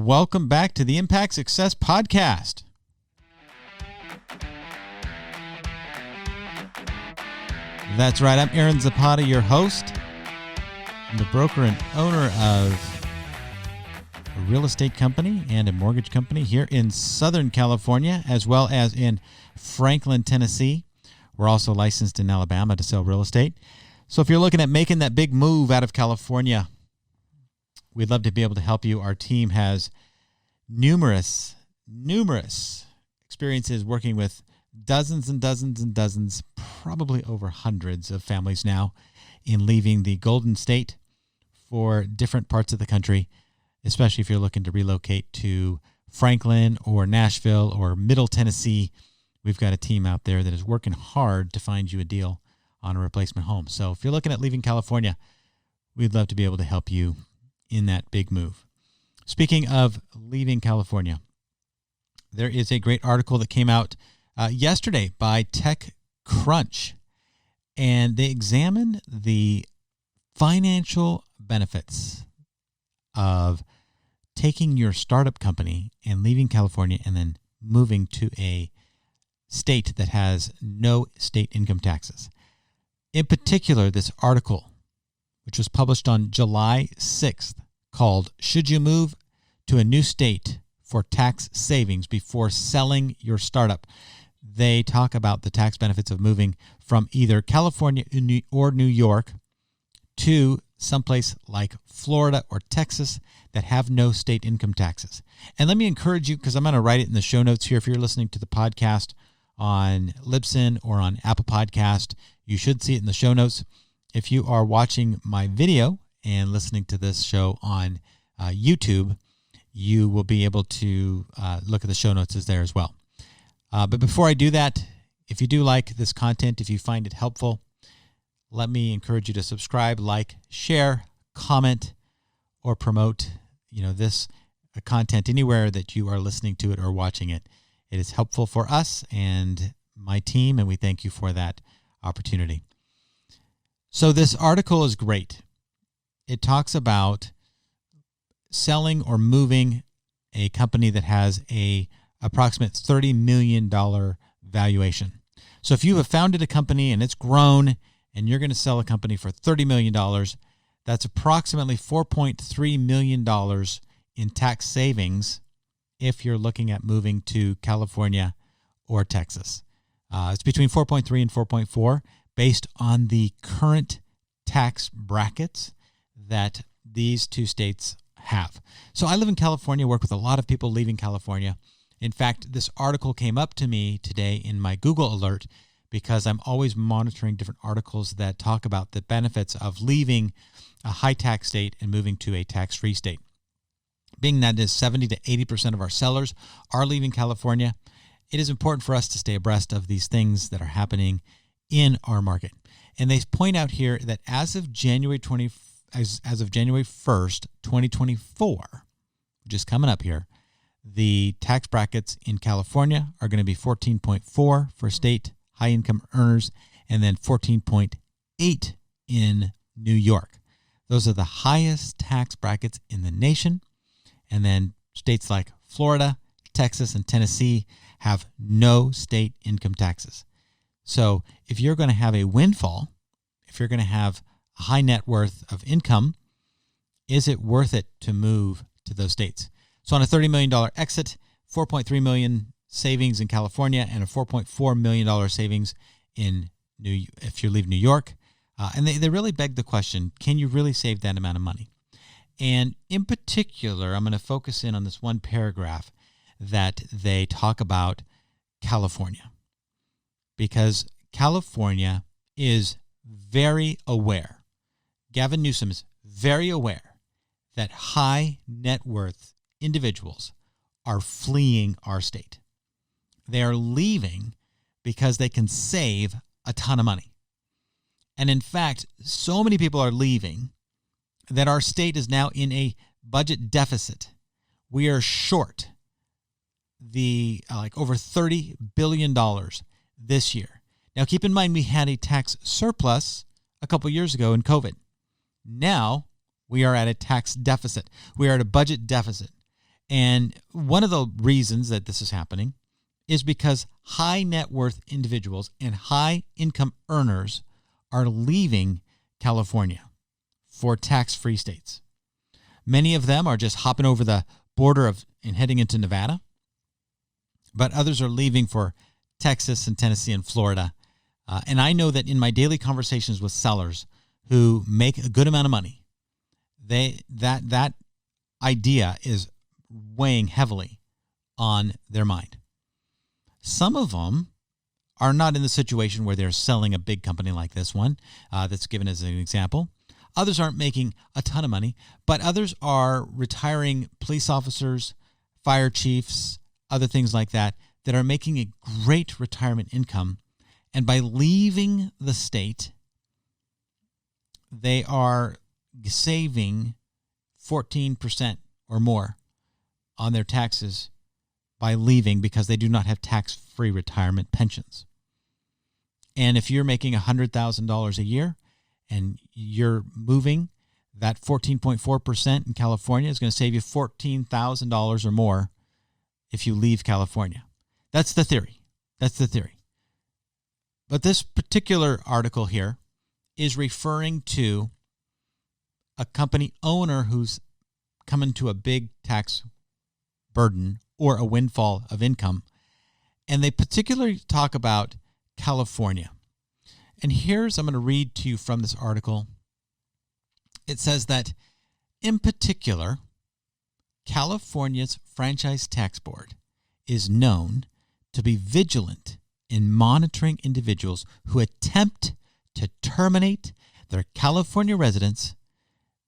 welcome back to the Impact Success Podcast. That's right, I'm Aaron Zapata, your host. I'm the broker and owner of a real estate company and a mortgage company here in Southern California, as well as in Franklin, Tennessee. We're also licensed in Alabama to sell real estate. So if you're looking at making that big move out of California, we'd love to be able to help you. Our team has numerous experiences working with dozens and dozens and dozens, probably over hundreds of families now in leaving the Golden State for different parts of the country, especially if you're looking to relocate to Franklin or Nashville or Middle Tennessee. We've got a team out there that is working hard to find you a deal on a replacement home. So if you're looking at leaving California, we'd love to be able to help you in that big move. Speaking of leaving California, there is a great article that came out yesterday by TechCrunch, and they examine the financial benefits of taking your startup company and leaving California and then moving to a state that has no state income taxes. In particular, this article, which was published on July 6th, called "Should You Move to a New State for Tax Savings Before Selling Your Startup?" They talk about the tax benefits of moving from either California or New York to someplace like Florida or Texas that have no state income taxes. And let me encourage you, because I'm going to write it in the show notes here. If you're listening to the podcast on Libsyn or on Apple Podcast, you should see it in the show notes. If you are watching my video and listening to this show on YouTube, you will be able to look at the show notes there as well. But before I do that, if you do like this content, if you find it helpful, let me encourage you to subscribe, like, share, comment, or promote this content anywhere that you are listening to it or watching it. It is helpful for us and my team, and we thank you for that opportunity. So this article is great. It talks about selling or moving a company that has a approximate $30 million valuation. So if you have founded a company and it's grown and you're going to sell a company for $30 million, that's approximately $4.3 million in tax savings if you're looking at moving to California or Texas. It's between 4.3 and 4.4 based on the current tax brackets that these two states have. So I live in California, work with a lot of people leaving California. In fact, this article came up to me today in my Google alert because I'm always monitoring different articles that talk about the benefits of leaving a high tax state and moving to a tax-free state. Being that is 70 to 80% of our sellers are leaving California, it is important for us to stay abreast of these things that are happening in our market. And they point out here that as of January 1st, 2024, which is coming up here, the tax brackets in California are going to be 14.4 for state high-income earners and then 14.8 in New York. Those are the highest tax brackets in the nation. And then states like Florida, Texas, and Tennessee have no state income taxes. So if you're going to have a windfall, if you're going to have a high net worth of income, is it worth it to move to those states? So on a $30 million exit, $4.3 million savings in California and a $4.4 million savings if you leave New York. And they really beg the question, can you really save that amount of money? And in particular, I'm going to focus in on this one paragraph that they talk about California, because California is very aware. Gavin Newsom is very aware that high net worth individuals are fleeing our state. They are leaving because they can save a ton of money. And in fact, so many people are leaving that our state is now in a budget deficit. We are short over $30 billion this year. Now, keep in mind, we had a tax surplus a couple years ago in COVID. Now we are at a tax deficit. We are at a budget deficit. And one of the reasons that this is happening is because high net worth individuals and high income earners are leaving California for tax-free states. Many of them are just hopping over the border and heading into Nevada, but others are leaving for Texas and Tennessee and Florida. And I know that in my daily conversations with sellers who make a good amount of money, that idea is weighing heavily on their mind. Some of them are not in the situation where they're selling a big company like this one that's given as an example. Others aren't making a ton of money, but others are retiring police officers, fire chiefs, other things like that are making a great retirement income. And by leaving the state, they are saving 14% or more on their taxes by leaving because they do not have tax-free retirement pensions. And if you're making $100,000 a year and you're moving, that 14.4% in California is going to save you $14,000 or more if you leave California. That's the theory. But this particular article here is referring to a company owner who's coming to a big tax burden or a windfall of income. And they particularly talk about California. And I'm going to read to you from this article. It says that, in particular, California's Franchise Tax Board is known to be vigilant in monitoring individuals who attempt to terminate their California residence,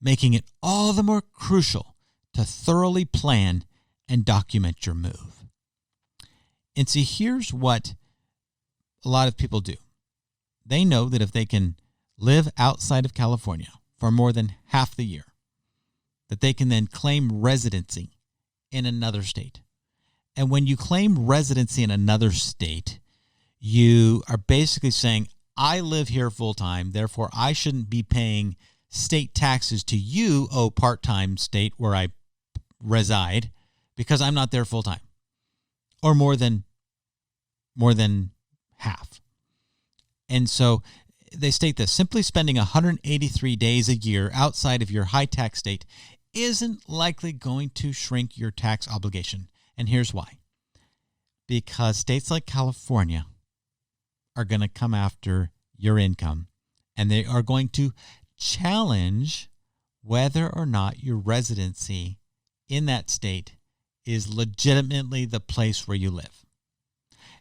making it all the more crucial to thoroughly plan and document your move. And see, here's what a lot of people do. They know that if they can live outside of California for more than half the year, that they can then claim residency in another state. And when you claim residency in another state, you are basically saying, I live here full time, therefore I shouldn't be paying state taxes to you, part-time state where I reside, because I'm not there full time, or more than half. And so they state this: simply spending 183 days a year outside of your high tax state isn't likely going to shrink your tax obligation. And here's why. Because states like California are going to come after your income, and they are going to challenge whether or not your residency in that state is legitimately the place where you live.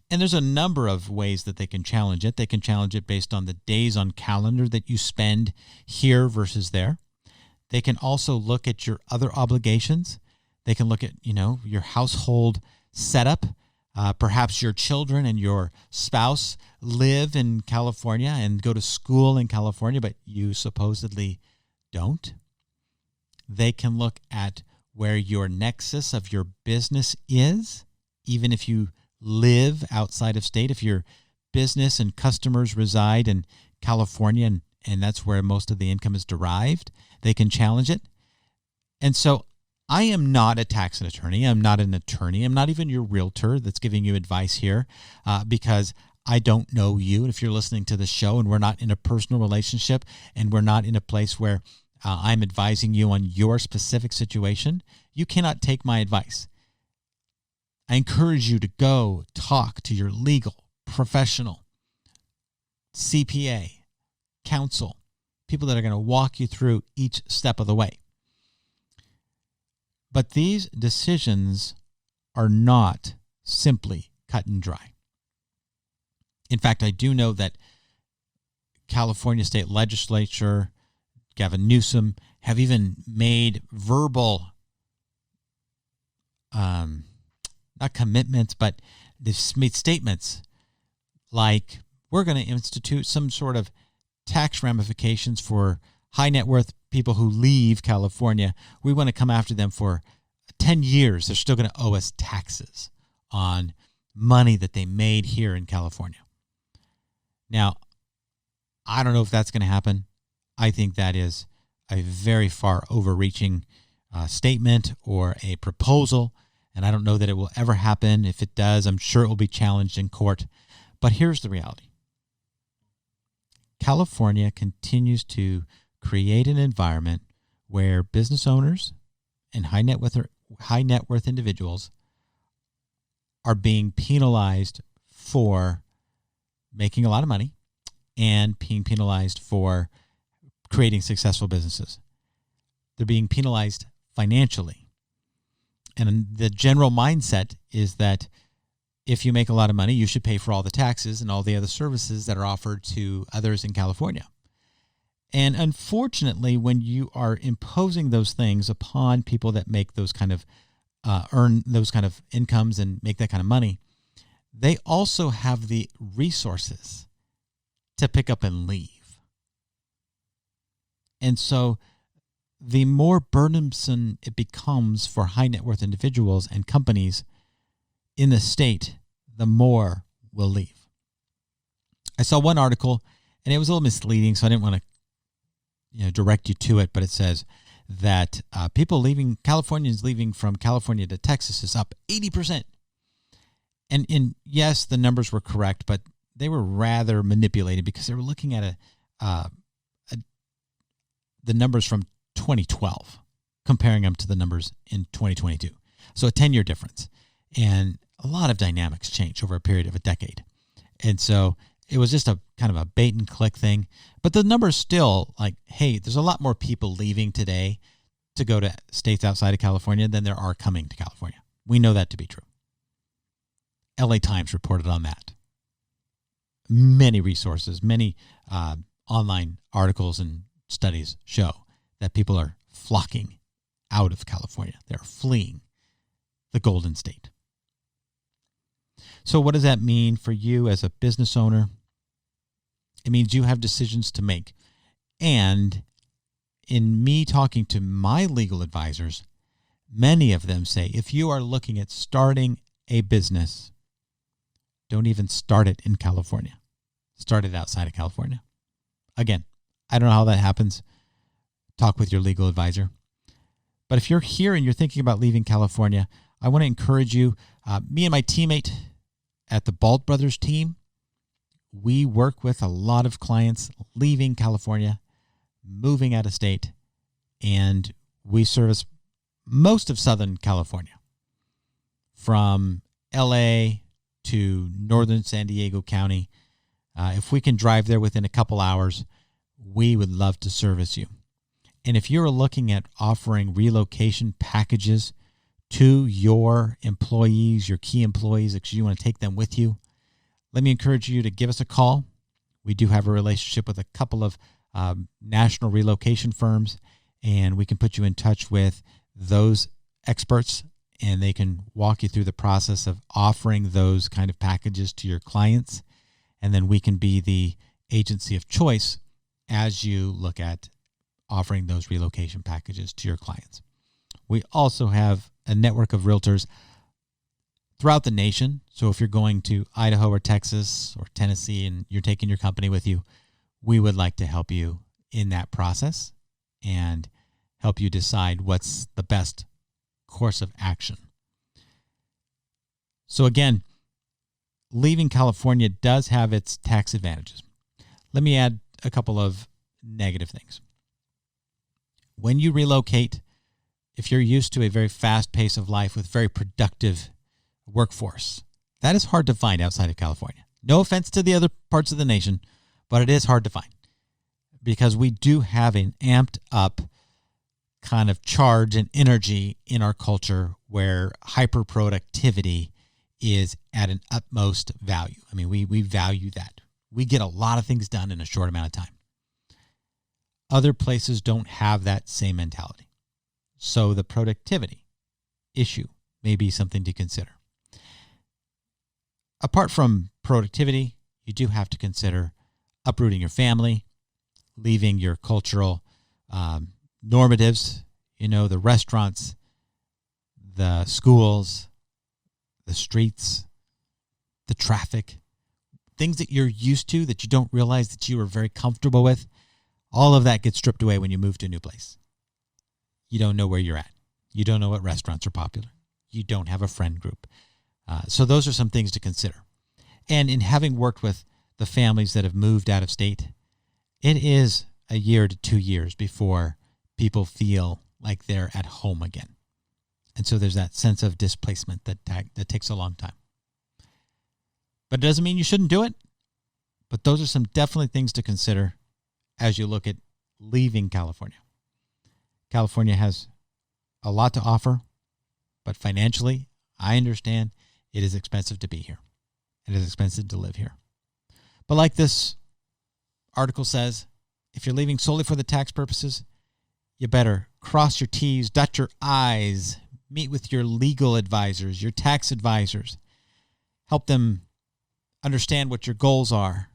And there's a number of ways that they can challenge it. They can challenge it based on the days on calendar that you spend here versus there. They can also look at your other obligations. They can look at, your household setup. Perhaps your children and your spouse live in California and go to school in California, but you supposedly don't. They can look at where your nexus of your business is, even if you live outside of state. If your business and customers reside in California and that's where most of the income is derived, they can challenge it. And so I am not a tax attorney. I'm not an attorney. I'm not even your realtor that's giving you advice here because I don't know you. And if you're listening to the show and we're not in a personal relationship and we're not in a place where I'm advising you on your specific situation, you cannot take my advice. I encourage you to go talk to your legal professional, CPA, counsel, people that are going to walk you through each step of the way. But these decisions are not simply cut and dry. In fact, I do know that California State Legislature, Gavin Newsom, have even made verbal, not commitments, but they've made statements like, we're going to institute some sort of tax ramifications for high net worth people who leave California. We want to come after them for 10 years. They're still going to owe us taxes on money that they made here in California. Now, I don't know if that's going to happen. I think that is a very far overreaching statement or a proposal, and I don't know that it will ever happen. If it does, I'm sure it will be challenged in court. But here's the reality. California continues to create an environment where business owners and high net worth individuals are being penalized for making a lot of money and being penalized for creating successful businesses. They're being penalized financially. And the general mindset is that if you make a lot of money, you should pay for all the taxes and all the other services that are offered to others in California. And unfortunately, when you are imposing those things upon people that make those kind of earn those kind of incomes and make that kind of money, they also have the resources to pick up and leave. And so the more burdensome it becomes for high net worth individuals and companies in the state, the more will leave. I saw one article, and it was a little misleading, so I didn't want to direct you to it, but it says that Californians leaving from California to Texas is up 80%. And yes, the numbers were correct, but they were rather manipulated because they were looking at the numbers from 2012, comparing them to the numbers in 2022. So a 10-year difference. And a lot of dynamics change over a period of a decade. And so it was just a kind of a bait and click thing. But the numbers still like, hey, there's a lot more people leaving today to go to states outside of California than there are coming to California. We know that to be true. LA Times reported on that. Many resources, many online articles and studies show that people are flocking out of California. They're fleeing the Golden State. So what does that mean for you as a business owner? It means you have decisions to make. And in me talking to my legal advisors, many of them say, if you are looking at starting a business, don't even start it in California. Start it outside of California. Again, I don't know how that happens. Talk with your legal advisor. But if you're here and you're thinking about leaving California, I want to encourage you. Me and my teammate at the Balt Brothers team, we work with a lot of clients leaving California, moving out of state, and we service most of Southern California, from LA to northern San Diego County. If we can drive there within a couple hours, we would love to service you. And if you're looking at offering relocation packages to your employees, your key employees, because you want to take them with you, let me encourage you to give us a call. We do have a relationship with a couple of national relocation firms, and we can put you in touch with those experts, and they can walk you through the process of offering those kind of packages to your clients. And then we can be the agency of choice as you look at offering those relocation packages to your clients. We also have a network of realtors throughout the nation. So if you're going to Idaho or Texas or Tennessee and you're taking your company with you, we would like to help you in that process and help you decide what's the best course of action. So again, leaving California does have its tax advantages. Let me add a couple of negative things. When you relocate, if you're used to a very fast pace of life with very productive workforce, that is hard to find outside of California. No offense to the other parts of the nation, but it is hard to find because we do have an amped up kind of charge and energy in our culture where hyper productivity is at an utmost value. I mean, we value that. We get a lot of things done in a short amount of time. Other places don't have that same mentality. So the productivity issue may be something to consider. Apart from productivity, you do have to consider uprooting your family, leaving your cultural normatives, the restaurants, the schools, the streets, the traffic, things that you're used to that you don't realize that you are very comfortable with. All of that gets stripped away when you move to a new place. You don't know where you're at. You don't know what restaurants are popular. You don't have a friend group. So those are some things to consider. And in having worked with the families that have moved out of state, it is a year to 2 years before people feel like they're at home again. And so there's that sense of displacement that takes a long time. But it doesn't mean you shouldn't do it. But those are some definitely things to consider as you look at leaving California. California has a lot to offer, but financially, I understand it is expensive to be here. It is expensive to live here. But like this article says, if you're leaving solely for the tax purposes, you better cross your T's, dot your I's, meet with your legal advisors, your tax advisors, help them understand what your goals are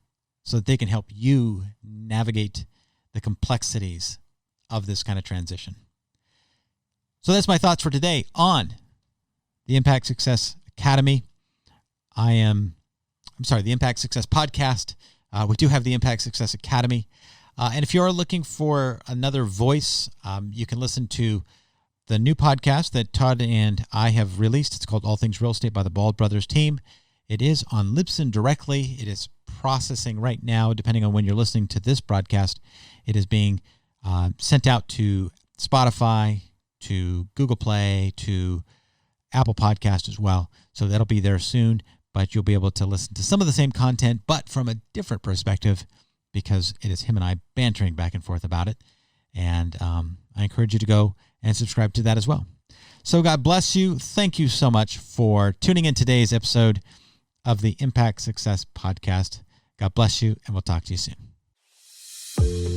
so that they can help you navigate the complexities of this kind of transition. So that's my thoughts for today on the Impact Success Academy. The Impact Success Podcast. We do have the Impact Success Academy. And if you're looking for another voice, you can listen to the new podcast that Todd and I have released. It's called All Things Real Estate by the Bald Brothers team. It is on Libsyn directly. It is processing right now, depending on when you're listening to this broadcast. It is being sent out to Spotify, to Google Play, to Apple Podcast as well. So that'll be there soon, but you'll be able to listen to some of the same content, but from a different perspective, because it is him and I bantering back and forth about it. And I encourage you to go and subscribe to that as well. So God bless you. Thank you so much for tuning in today's episode of the Impact Success Podcast. God bless you, and we'll talk to you soon.